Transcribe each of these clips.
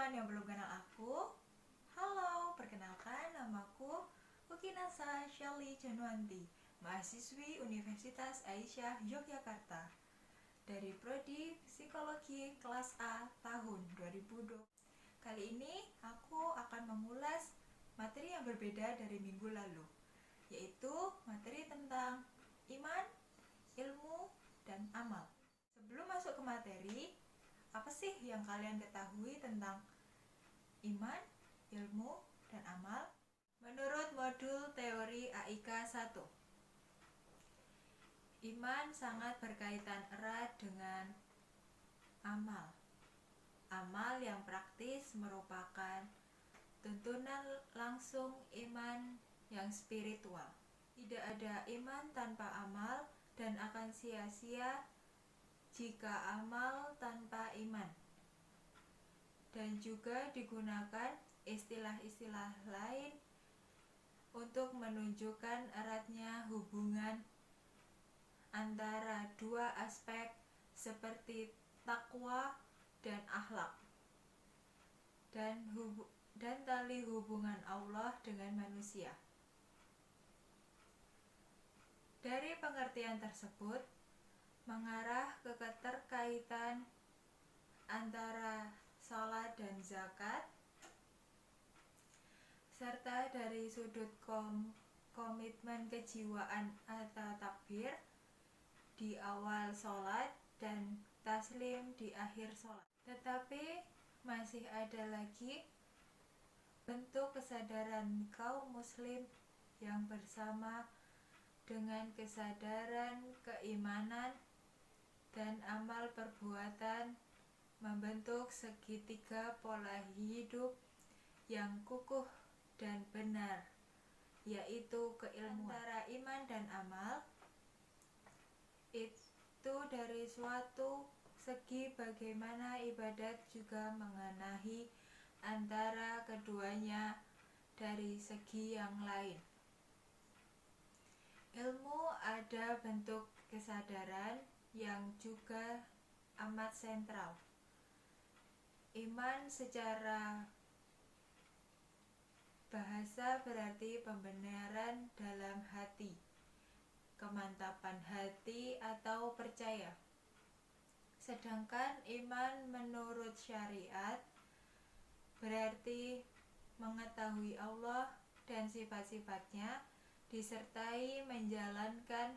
teman-teman yang belum kenal aku, halo, perkenalkan namaku Ukinasa Shelly Januanti, mahasiswi Universitas Aisyah Yogyakarta dari Prodi Psikologi kelas A tahun 2020. Kali ini aku akan mengulas materi yang berbeda dari minggu lalu, yaitu materi tentang iman, ilmu, dan amal. Sebelum masuk ke materi, apa sih yang kalian ketahui tentang iman, ilmu, dan amal? Menurut modul teori AIK 1, iman sangat berkaitan erat dengan amal. Amal yang praktis merupakan tuntunan langsung iman yang spiritual. Tidak ada iman tanpa amal dan akan sia-sia jika amal tanpa iman. Dan juga digunakan istilah-istilah lain untuk menunjukkan eratnya hubungan antara dua aspek seperti takwa dan akhlak, dan tali hubungan Allah dengan manusia. Dari pengertian tersebut mengarah ke keterkaitan antara salat dan zakat, serta dari sudut komitmen kejiwaan atau takbir di awal sholat dan taslim di akhir sholat. Tetapi masih ada lagi bentuk kesadaran kaum muslim yang bersama dengan kesadaran keimanan dan amal perbuatan membentuk segitiga pola hidup yang kukuh dan benar, yaitu keilmuan. Antara iman dan amal itu dari suatu segi bagaimana ibadat juga mengenai antara keduanya dari segi yang lain. Ilmu ada bentuk kesadaran yang juga amat sentral. Iman secara bahasa berarti pembenaran dalam hati, kemantapan hati atau percaya. Sedangkan iman menurut syariat berarti mengetahui Allah dan sifat-sifatnya disertai menjalankan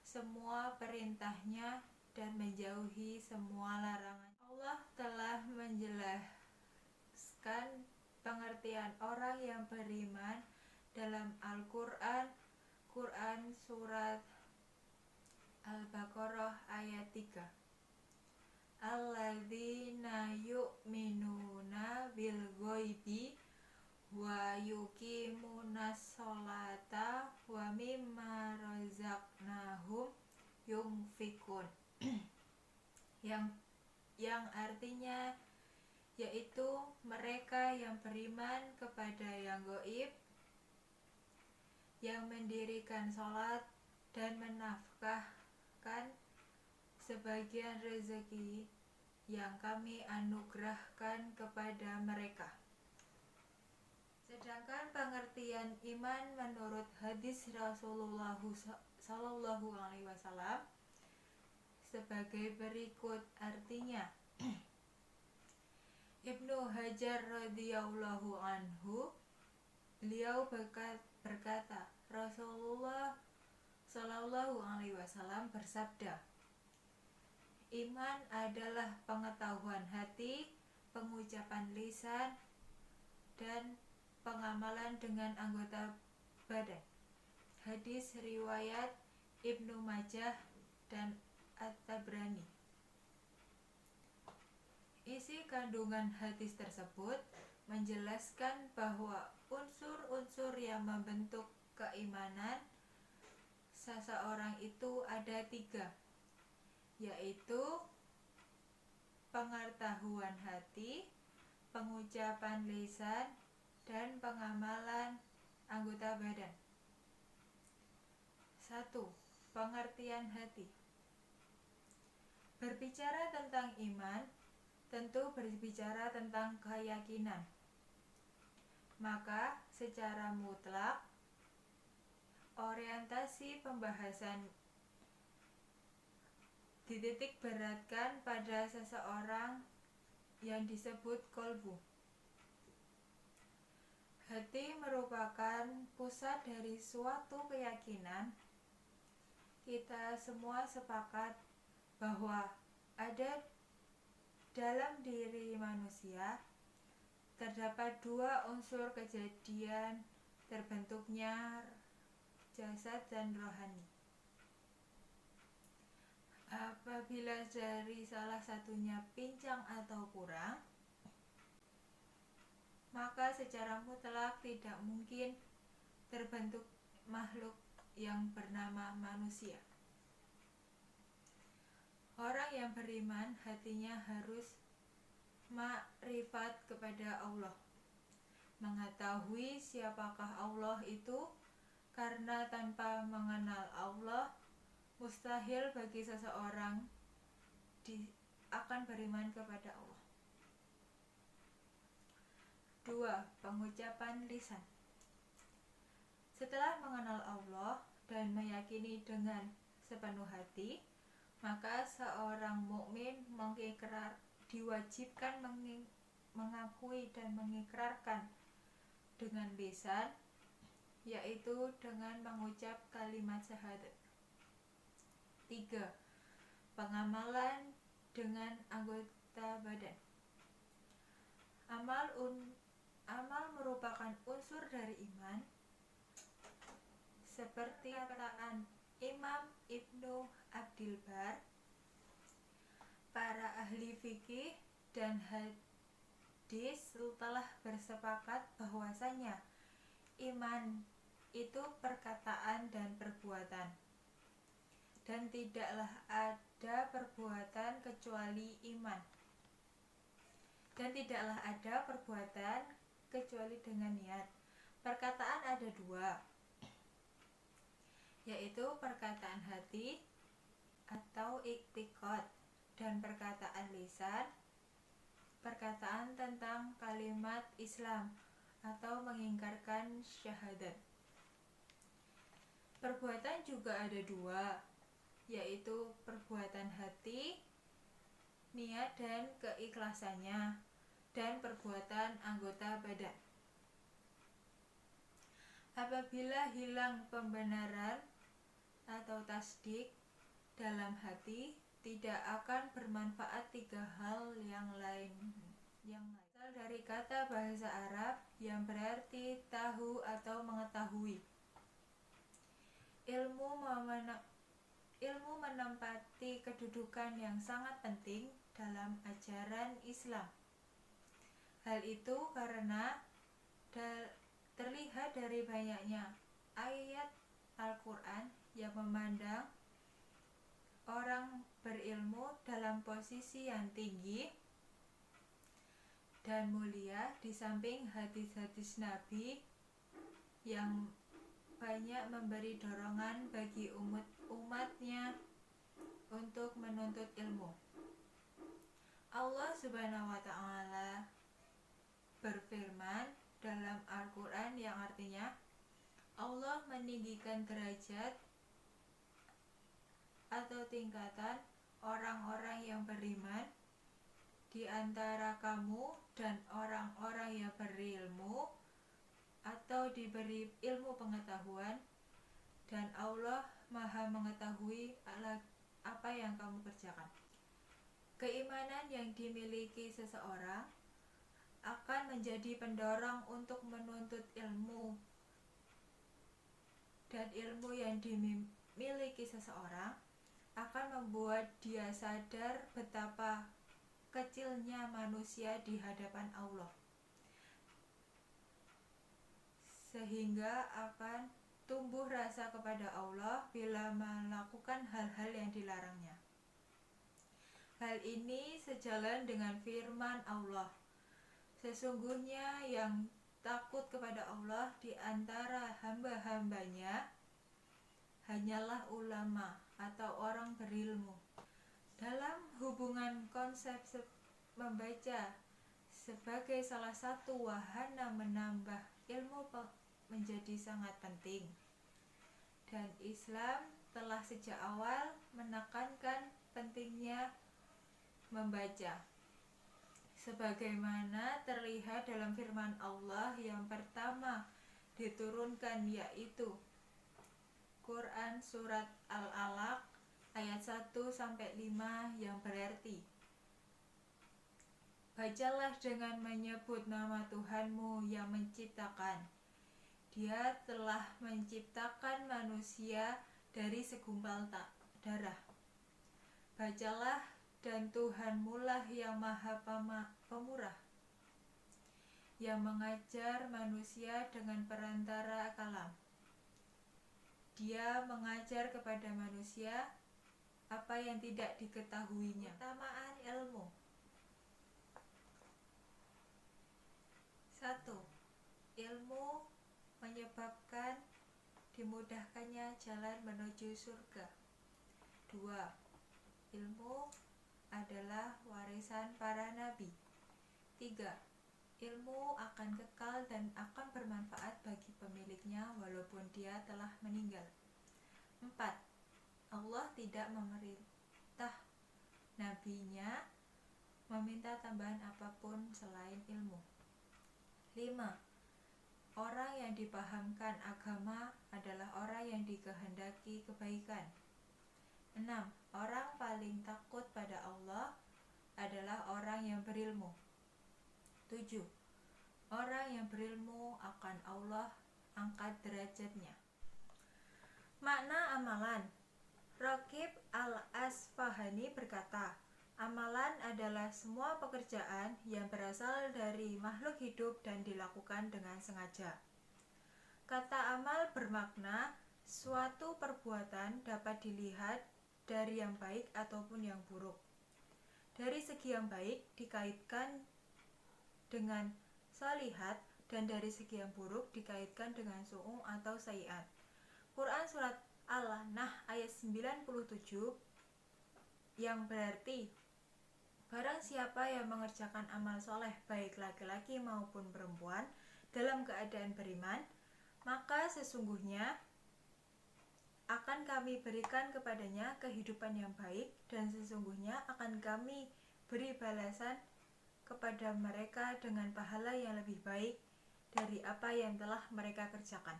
semua perintahnya dan menjauhi semua larangan. Allah telah menjelaskan pengertian orang yang beriman dalam Al-Quran surat Al-Baqarah ayat 3. Alladzina yu'minuna bil ghaibi wa yuqimunas sholata wa mimma razaqnahum yunfikun. yang artinya yaitu mereka yang beriman kepada yang gaib, yang mendirikan sholat dan menafkahkan sebagian rezeki yang kami anugerahkan kepada mereka. Sedangkan pengertian iman menurut hadis Rasulullah SAW sebagai berikut artinya. Ibnu Hajar radhiyallahu anhu, beliau berkata, Rasulullah SAW bersabda, iman adalah pengetahuan hati, pengucapan lisan, dan pengamalan dengan anggota badan. Hadis riwayat Ibnu Majah dan At-Tabrani. Isi kandungan hadis tersebut menjelaskan bahwa unsur-unsur yang membentuk keimanan seseorang itu ada 3, yaitu pengetahuan hati, pengucapan lisan, dan pengamalan anggota badan. 1. Pengertian hati. Berbicara tentang iman, tentu berbicara tentang keyakinan. Maka secara mutlak orientasi pembahasan dititik beratkan pada seseorang yang disebut kolbu. Hati merupakan pusat dari suatu keyakinan. Kita semua sepakat bahwa ada dalam diri manusia terdapat dua unsur kejadian terbentuknya jasad dan rohani. Apabila dari salah satunya pincang atau kurang, maka secara mutlak tidak mungkin terbentuk makhluk yang bernama manusia. Orang yang beriman hatinya harus makrifat kepada Allah, mengetahui siapakah Allah itu, karena tanpa mengenal Allah mustahil bagi seseorang akan beriman kepada Allah. 2. Pengucapan lisan. Setelah mengenal Allah dan meyakini dengan sepenuh hati, maka seorang mukmin diwajibkan mengakui dan mengikrarkan dengan lisan, yaitu dengan mengucap kalimat syahadat. 3. Pengamalan dengan anggota badan. Amal merupakan unsur dari iman, seperti perkataan Imam Ibnu Abdil Bar. Para ahli fikih dan hadis telah bersepakat bahwasanya iman itu perkataan dan perbuatan, dan tidaklah ada perbuatan kecuali iman, dan tidaklah ada perbuatan kecuali dengan niat. Perkataan ada dua, yaitu perkataan hati atau iktikad, dan perkataan lisan, perkataan tentang kalimat Islam atau mengingkarkan syahadat. Perbuatan juga ada dua, yaitu perbuatan hati, niat dan keikhlasannya, dan perbuatan anggota badan. Apabila hilang pembenaran atau tasdik dalam hati, tidak akan bermanfaat tiga hal yang lain. Asal dari kata bahasa Arab yang berarti tahu atau mengetahui. Ilmu menempati kedudukan yang sangat penting dalam ajaran Islam. Hal itu karena terlihat dari banyaknya ayat Al-Quran yang memandang orang berilmu dalam posisi yang tinggi dan mulia, di samping hadis-hadis Nabi yang banyak memberi dorongan bagi umatnya untuk menuntut ilmu. Allah Subhanahu wa Ta'ala berfirman dalam Al-Quran yang artinya, Allah meninggikan derajat atau tingkatan orang-orang yang beriman di antara kamu dan orang-orang yang berilmu atau diberi ilmu pengetahuan, dan Allah Maha mengetahui apa yang kamu kerjakan. Keimanan yang dimiliki seseorang akan menjadi pendorong untuk menuntut ilmu, dan ilmu yang dimiliki seseorang akan membuat dia sadar betapa kecilnya manusia di hadapan Allah, sehingga akan tumbuh rasa kepada Allah bila melakukan hal-hal yang dilarangnya. Hal ini sejalan dengan firman Allah, sesungguhnya yang takut kepada Allah di antara hamba-hambanya hanyalah ulama atau orang berilmu. Dalam hubungan konsep membaca sebagai salah satu wahana menambah ilmu menjadi sangat penting, dan Islam telah sejak awal menekankan pentingnya membaca, sebagaimana terlihat dalam firman Allah yang pertama diturunkan, yaitu Quran Surat Al-Alaq ayat 1-5 yang berarti, bacalah dengan menyebut nama Tuhanmu yang menciptakan. Dia telah menciptakan manusia dari segumpal darah. Bacalah, dan Tuhanmulah yang maha pemurah, yang mengajar manusia dengan perantara kalam. Dia mengajar kepada manusia apa yang tidak diketahuinya. Keutamaan ilmu. 1. Ilmu menyebabkan dimudahkannya jalan menuju surga. 2. Ilmu adalah warisan para nabi. 3. Ilmu akan kekal dan akan bermanfaat bagi pemiliknya walaupun dia telah meninggal. 4. Allah tidak memerintah nabinya meminta tambahan apapun selain ilmu. 5. Orang yang dipahamkan agama adalah orang yang dikehendaki kebaikan. 6. Orang paling takut pada Allah adalah orang yang berilmu. 7. Orang yang berilmu akan Allah angkat derajatnya. Makna amalan. Raqib Al-Asfahani berkata, amalan adalah semua pekerjaan yang berasal dari makhluk hidup dan dilakukan dengan sengaja. Kata amal bermakna suatu perbuatan dapat dilihat dari yang baik ataupun yang buruk. Dari segi yang baik dikaitkan dengan sholihat, dan dari segi yang buruk dikaitkan dengan su'u atau sayiat. Quran Surat Al-Nahl ayat 97 yang berarti, barang siapa yang mengerjakan amal soleh baik laki-laki maupun perempuan dalam keadaan beriman, maka sesungguhnya akan kami berikan kepadanya kehidupan yang baik, dan sesungguhnya akan kami beri balasan kepada mereka dengan pahala yang lebih baik dari apa yang telah mereka kerjakan.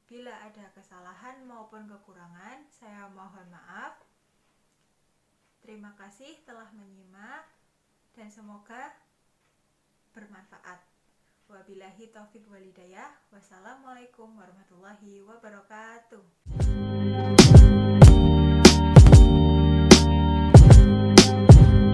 Bila ada kesalahan maupun kekurangan, saya mohon maaf. Terima kasih telah menyimak dan semoga bermanfaat. Wabillahi taufiq wal hidayah. Wassalamualaikum warahmatullahi wabarakatuh.